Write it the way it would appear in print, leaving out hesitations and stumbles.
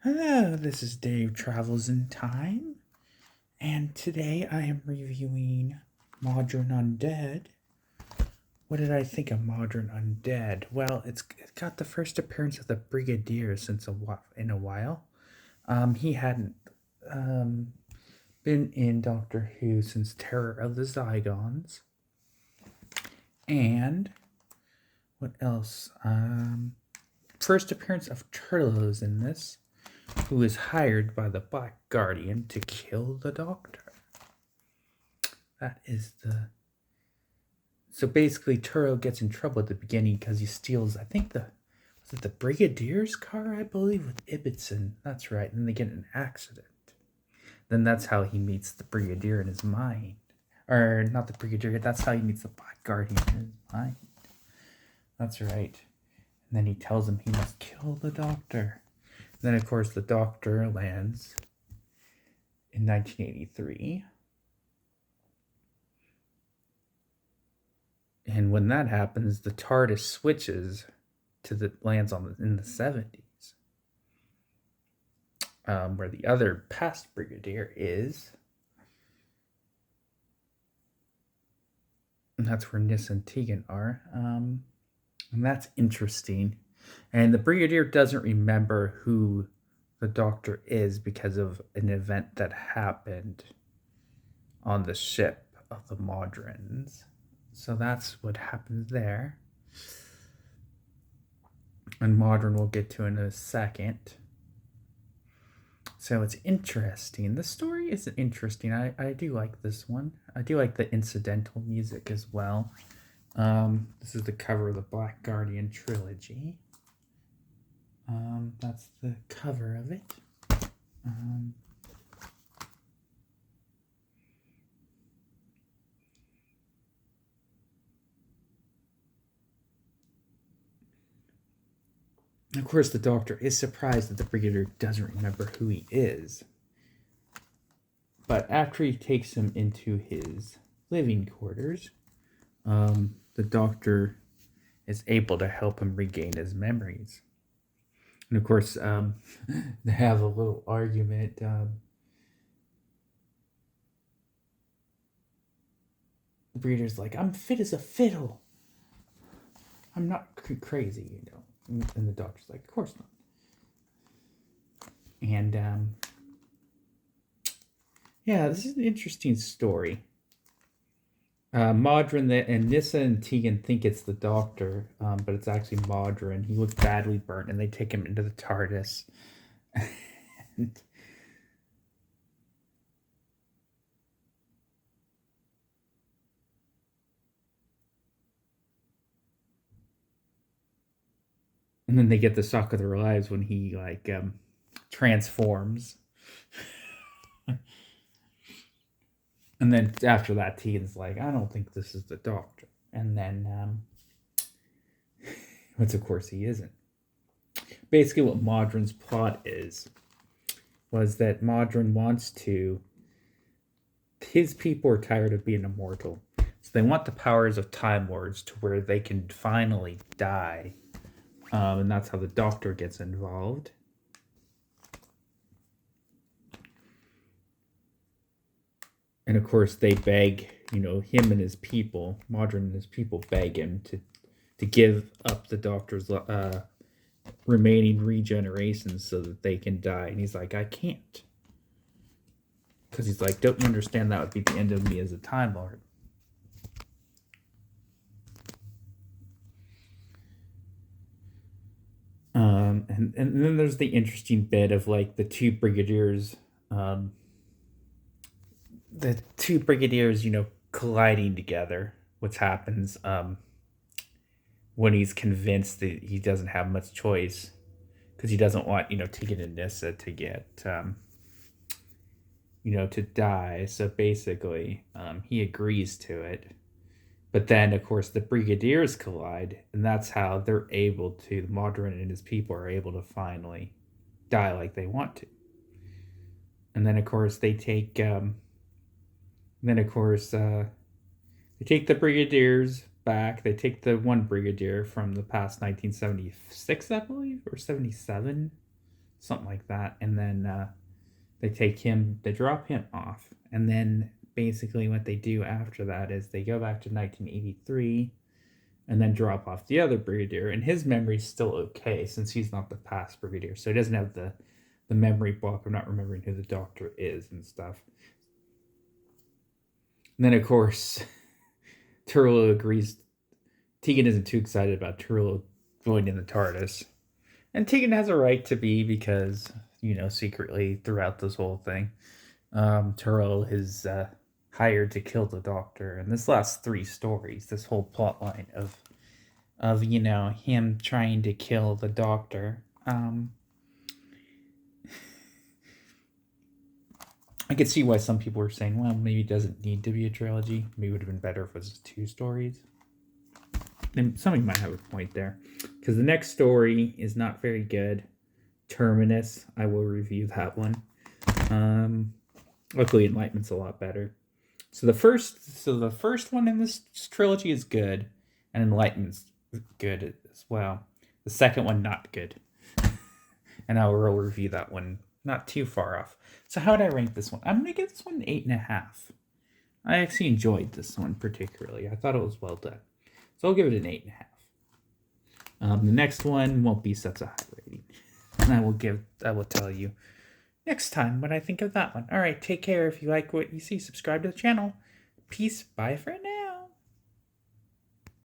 Hello, this is Dave Travels in Time, and today I am reviewing MAWDRYn Undead. What did I think of MAWDRYn Undead? Well, it got the first appearance of the Brigadier in a while. He hadn't been in Doctor Who since Terror of the Zygons. And what else? First appearance of Turtles in this, who is hired by the Black Guardian to kill the Doctor. That is the... So basically, Turtle gets in trouble at the beginning because he steals, I think was it the Brigadier's car, I believe, with Ibbotson. That's right. And then they get in an accident. Then that's how he meets the Brigadier in his mind. Or not the Brigadier, that's how he meets the Black Guardian in his mind. That's right. And then he tells him he must kill the Doctor. Then, of course, the Doctor lands in 1983. And when that happens, the TARDIS switches to lands in the 70s, where the other past Brigadier is. And that's where Nis and Tegan are. And that's interesting. And the Brigadier doesn't remember who the Doctor is because of an event that happened on the ship of the MAWDRYns. So that's what happens there. And MAWDRYn we'll get to in a second. So it's interesting. The story is interesting. I do like this one. I do like the incidental music as well. This is the cover of the Black Guardian trilogy. That's the cover of it. Of course, the Doctor is surprised that the Brigadier doesn't remember who he is. But after he takes him into his living quarters, the Doctor is able to help him regain his memories. And of course, they have a little argument. The Brigadier's like, I'm fit as a fiddle. I'm not crazy, you know. And the Doctor's like, of course not. And yeah, this is an interesting story. MAWDRYn and Nyssa and Tegan think it's the Doctor, but it's actually MAWDRYn. He looks badly burnt, and they take him into the TARDIS. and then they get the shock of their lives when he transforms. And then after that, Tegan's like, I don't think this is the Doctor. And then, which of course he isn't. Basically, what MAWDRYn's plot was that MAWDRYn wants to. His people are tired of being immortal, so they want the powers of Time Lords to where they can finally die, and that's how the Doctor gets involved. And of course, they beg, him and his people, MAWDRYn and his people beg him to give up the Doctor's remaining regenerations so that they can die. And he's like, I can't. Because he's like, don't you understand that would be the end of me as a Time Lord? And then there's the interesting bit of like the two brigadiers, colliding together, which happens when he's convinced that he doesn't have much choice because he doesn't want, Tegan and Nyssa to get, to die. So basically, he agrees to it. But then, of course, the Brigadiers collide, and that's how they're able to, MAWDRYn and his people are able to finally die like they want to. And then, of course, they take, they take the Brigadiers back. They take the one Brigadier from the past 1976, I believe, or 77. something like that. And then they drop him off. And then basically what they do after that is they go back to 1983 and then drop off the other brigadier. And his memory's still okay since he's not the past brigadier. So he doesn't have the memory block of not remembering who the doctor is and stuff. And then, of course, Turlough agrees. Tegan isn't too excited about Turlough joining the TARDIS. And Tegan has a right to be because, secretly throughout this whole thing, Turlough is hired to kill the Doctor. And this last 3 stories, this whole plot line of him trying to kill the Doctor, I could see why some people were saying, well, maybe it doesn't need to be a trilogy. Maybe it would have been better if it was 2 stories. And somebody might have a point there. Because the next story is not very good. Terminus. I will review that one. Luckily, Enlightenment's a lot better. So the first one in this trilogy is good. And Enlightenment's good as well. The second one, not good. And I will review that one not too far off. So how would I rank this one? I'm going to give this one an 8.5. I actually enjoyed this one particularly. I thought it was well done. So I'll give it an 8.5. The next one won't be such a high rating. And I will tell you next time what I think of that one. All right, take care. If you like what you see, subscribe to the channel. Peace. Bye for now.